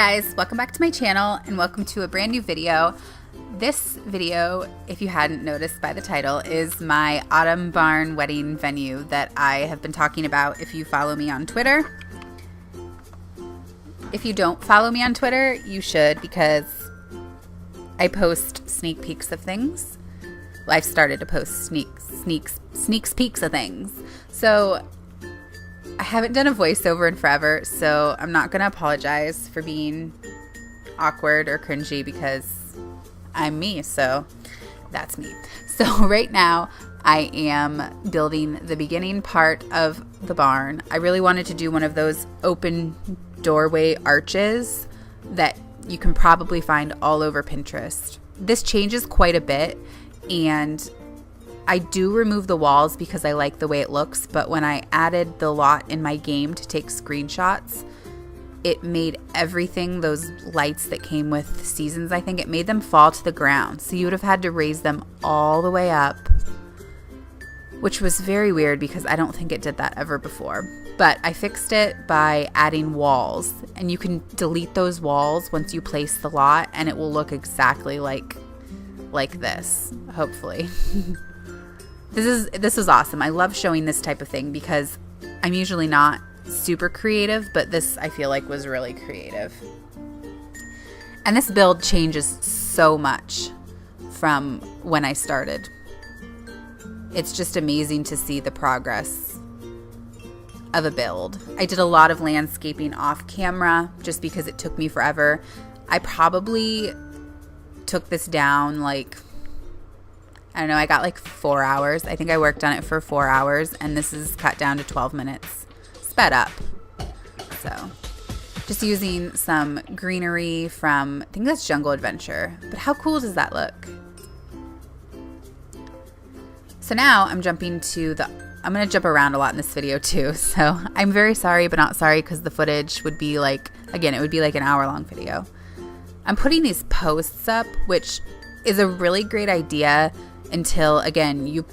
guys, welcome back to my channel and welcome to a brand new video. This video, if you hadn't noticed by the title, is my autumn barn wedding venue that I have been talking about if you follow me on Twitter. If you don't follow me on Twitter, you should, because I post sneak peeks of things. Well, I've started to post sneak peeks of things. So I haven't done a voiceover in forever, so I'm not going to apologize for being awkward or cringy because I'm me, so that's me. So right now I am building the beginning part of the barn. I really wanted to do one of those open doorway arches that you can probably find all over Pinterest. This changes quite a bit, and I do remove the walls because I like the way it looks, but when I added the lot in my game to take screenshots, it made everything, those lights that came with seasons, I think, it made them fall to the ground. So you would have had to raise them all the way up, which was very weird because I don't think it did that ever before. But I fixed it by adding walls, and you can delete those walls once you place the lot, and it will look exactly like this, hopefully. This is awesome. I love showing this type of thing because I'm usually not super creative, but this I feel like was really creative. And this build changes so much from when I started. It's just amazing to see the progress of a build. I did a lot of landscaping off camera just because it took me forever. I probably took this down I don't know, I got like 4 hours. I think I worked on it for 4 hours, and this is cut down to 12 minutes. Sped up. So, just using some greenery from, I think that's Jungle Adventure. But how cool does that look? So now I'm jumping to I'm going to jump around a lot in this video too. So I'm very sorry, but not sorry, because the footage would be again, it would be like an hour-long video. I'm putting these posts up, which is a really great idea until, again, you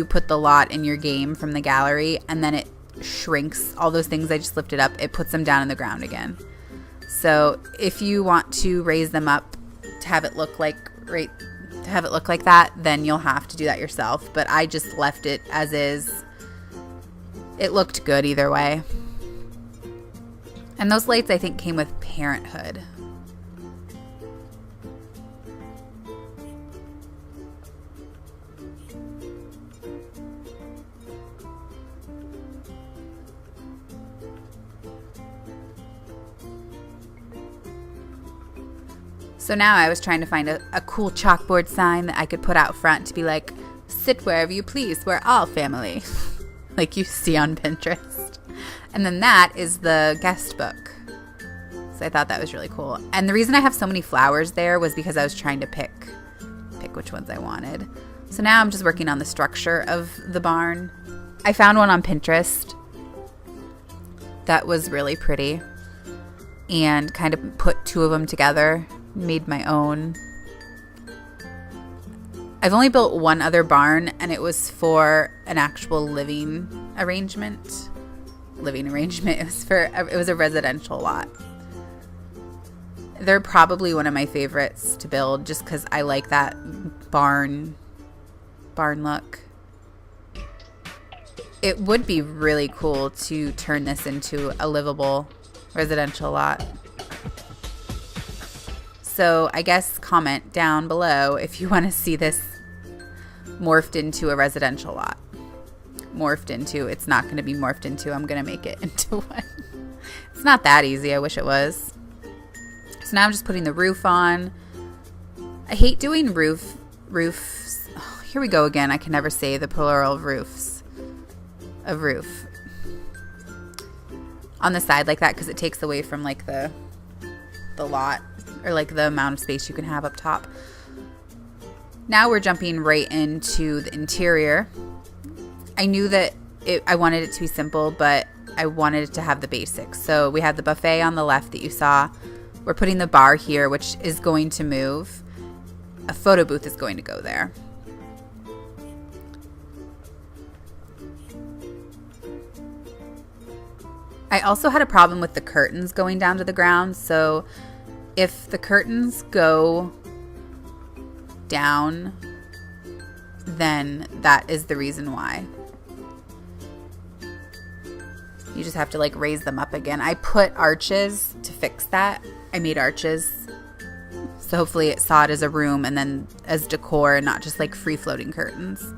put the lot in your game from the gallery, and then it shrinks all those things I just lifted up. It puts them down in the ground again. So if you want to raise them up to have it look like that, then you'll have to do that yourself. But I just left it as is. It looked good either way. And those lights, I think, came with Parenthood. So now I was trying to find a cool chalkboard sign that I could put out front to be like, sit wherever you please, we're all family, like you see on Pinterest. And then that is the guest book. So I thought that was really cool. And the reason I have so many flowers there was because I was trying to pick which ones I wanted. So now I'm just working on the structure of the barn. I found one on Pinterest that was really pretty and kind of put two of them together. Made my own. I've only built one other barn, and it was for an actual living arrangement. It was a residential lot. They're probably one of my favorites to build just because I like that barn look. It would be really cool to turn this into a livable residential lot. So I guess comment down below if you want to see this morphed into a residential lot. It's not going to be morphed into. I'm going to make it into one. It's not that easy. I wish it was. So now I'm just putting the roof on. I hate doing roofs. Oh, here we go again. I can never say the plural of roofs. A roof. On the side like that because it takes away from like the lot. Or like the amount of space you can have up top. Now we're jumping right into the interior. I knew that I wanted it to be simple, but I wanted it to have the basics. So we have the buffet on the left that you saw. We're putting the bar here, which is going to move. A photo booth is going to go there. I also had a problem with the curtains going down to the ground. So if the curtains go down, then that is the reason why. You just have to like raise them up again. I put arches to fix that. I made arches. So hopefully it saw it as a room and then as decor and not just like free floating curtains.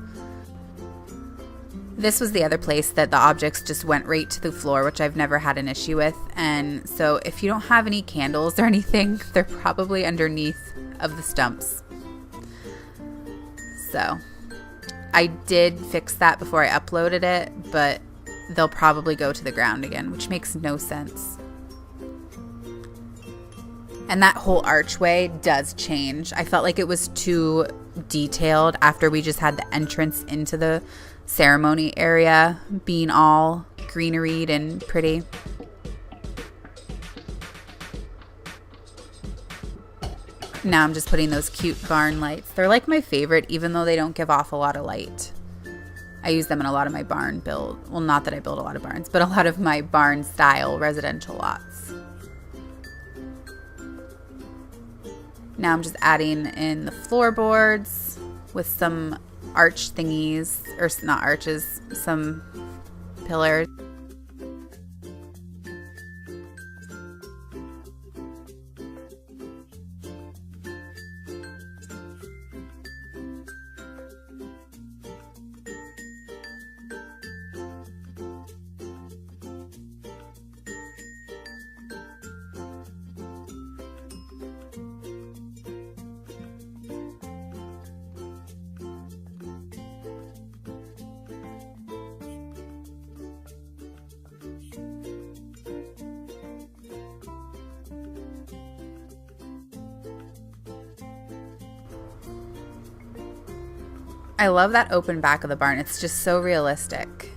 This was the other place that the objects just went right to the floor, which I've never had an issue with. And so if you don't have any candles or anything, they're probably underneath of the stumps. So I did fix that before I uploaded it, but they'll probably go to the ground again, which makes no sense. And that whole archway does change. I felt like it was too detailed after we just had the entrance into the ceremony area being all greeneried and pretty. Now I'm just putting those cute barn lights. They're like my favorite, even though they don't give off a lot of light. I use them in a lot of my barn build. Well, not that I build a lot of barns, but a lot of my barn style residential lots. Now I'm just adding in the floorboards with some arch thingies, or not arches, some pillars. I love that open back of the barn. It's just so realistic.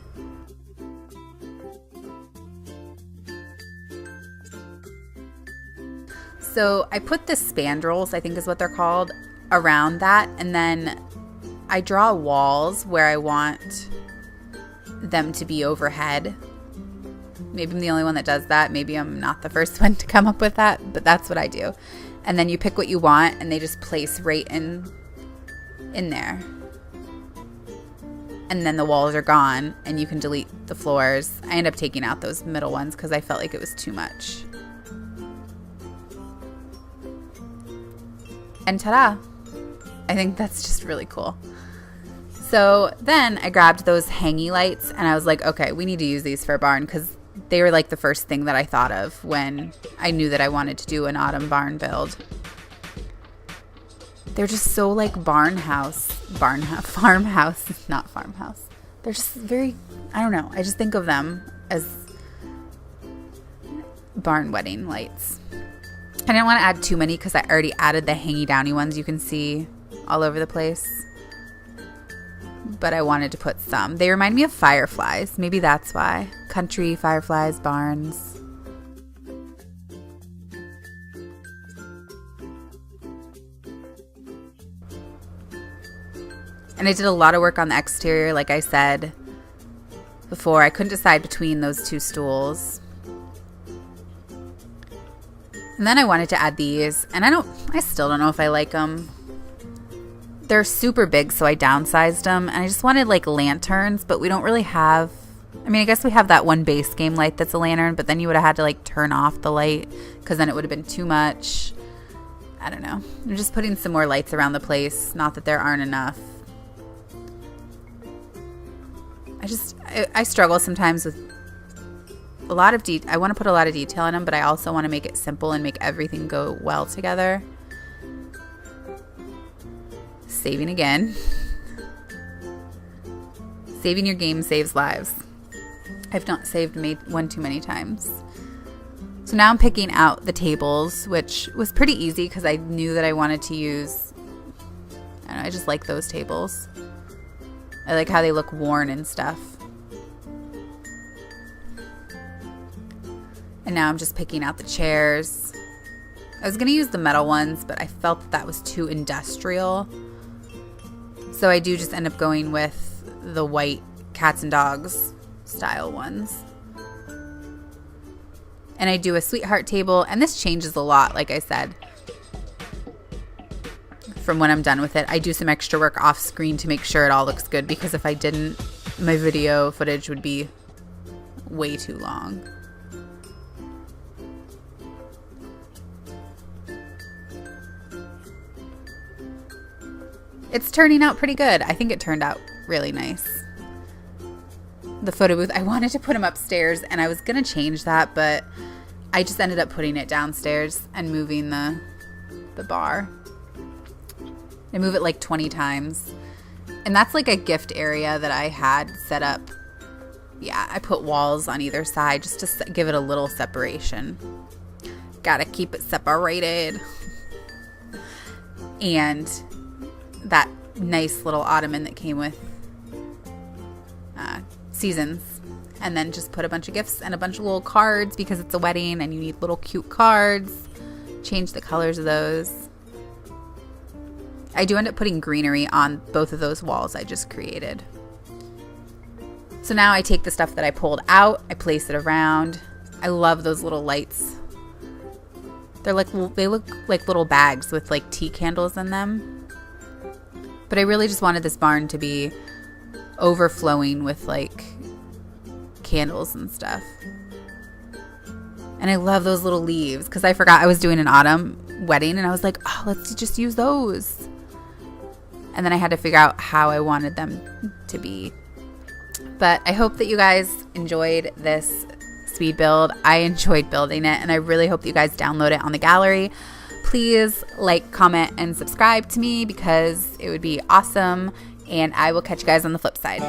So I put the spandrels, I think is what they're called, around that. And then I draw walls where I want them to be overhead. Maybe I'm the only one that does that. Maybe I'm not the first one to come up with that, but that's what I do. And then you pick what you want and they just place right in there. And then the walls are gone and you can delete the floors. I end up taking out those middle ones because I felt like it was too much. And ta-da! I think that's just really cool. So then I grabbed those hangy lights and I was like, okay, we need to use these for a barn because they were like the first thing that I thought of when I knew that I wanted to do an autumn barn build. They're just so like farmhouse, not farmhouse. They're just very, I don't know. I just think of them as barn wedding lights. I didn't want to add too many because I already added the hangy downy ones you can see all over the place. But I wanted to put some. They remind me of fireflies. Maybe that's why. Country, fireflies, barns. And I did a lot of work on the exterior, like I said before. I couldn't decide between those two stools. And then I wanted to add these, and I still don't know if I like them. They're super big, so I downsized them, and I just wanted like lanterns, but we don't really have, I mean, I guess we have that one base game light that's a lantern, but then you would have had to like turn off the light because then it would have been too much. I don't know. I'm just putting some more lights around the place, not that there aren't enough. I struggle sometimes with a lot of I want to put a lot of detail in them, but I also want to make it simple and make everything go well together. Saving again. Saving your game saves lives. I've not saved one too many times. So now I'm picking out the tables, which was pretty easy because I knew that I wanted to use, I don't know, I just like those tables. I like how they look worn and stuff. And now I'm just picking out the chairs. I was going to use the metal ones, but I felt that was too industrial. So I do just end up going with the white cats and dogs style ones. And I do a sweetheart table, and this changes a lot, like I said, from when I'm done with it. I do some extra work off screen to make sure it all looks good, because if I didn't, my video footage would be way too long. It's turning out pretty good. I think it turned out really nice. The photo booth, I wanted to put them upstairs, and I was going to change that, but I just ended up putting it downstairs and moving the bar. I move it like 20 times. And that's like a gift area that I had set up. Yeah, I put walls on either side just to give it a little separation. Gotta keep it separated. And that nice little ottoman that came with Seasons. And then just put a bunch of gifts and a bunch of little cards, because it's a wedding and you need little cute cards. Change the colors of those. I do end up putting greenery on both of those walls I just created. So now I take the stuff that I pulled out, I place it around. I love those little lights. They look like little bags with like tea candles in them. But I really just wanted this barn to be overflowing with like candles and stuff. And I love those little leaves, because I forgot I was doing an autumn wedding, and I was like, oh, let's just use those. And then I had to figure out how I wanted them to be. But I hope that you guys enjoyed this speed build. I enjoyed building it, and I really hope that you guys download it on the gallery. Please like, comment, and subscribe to me, because it would be awesome. And I will catch you guys on the flip side.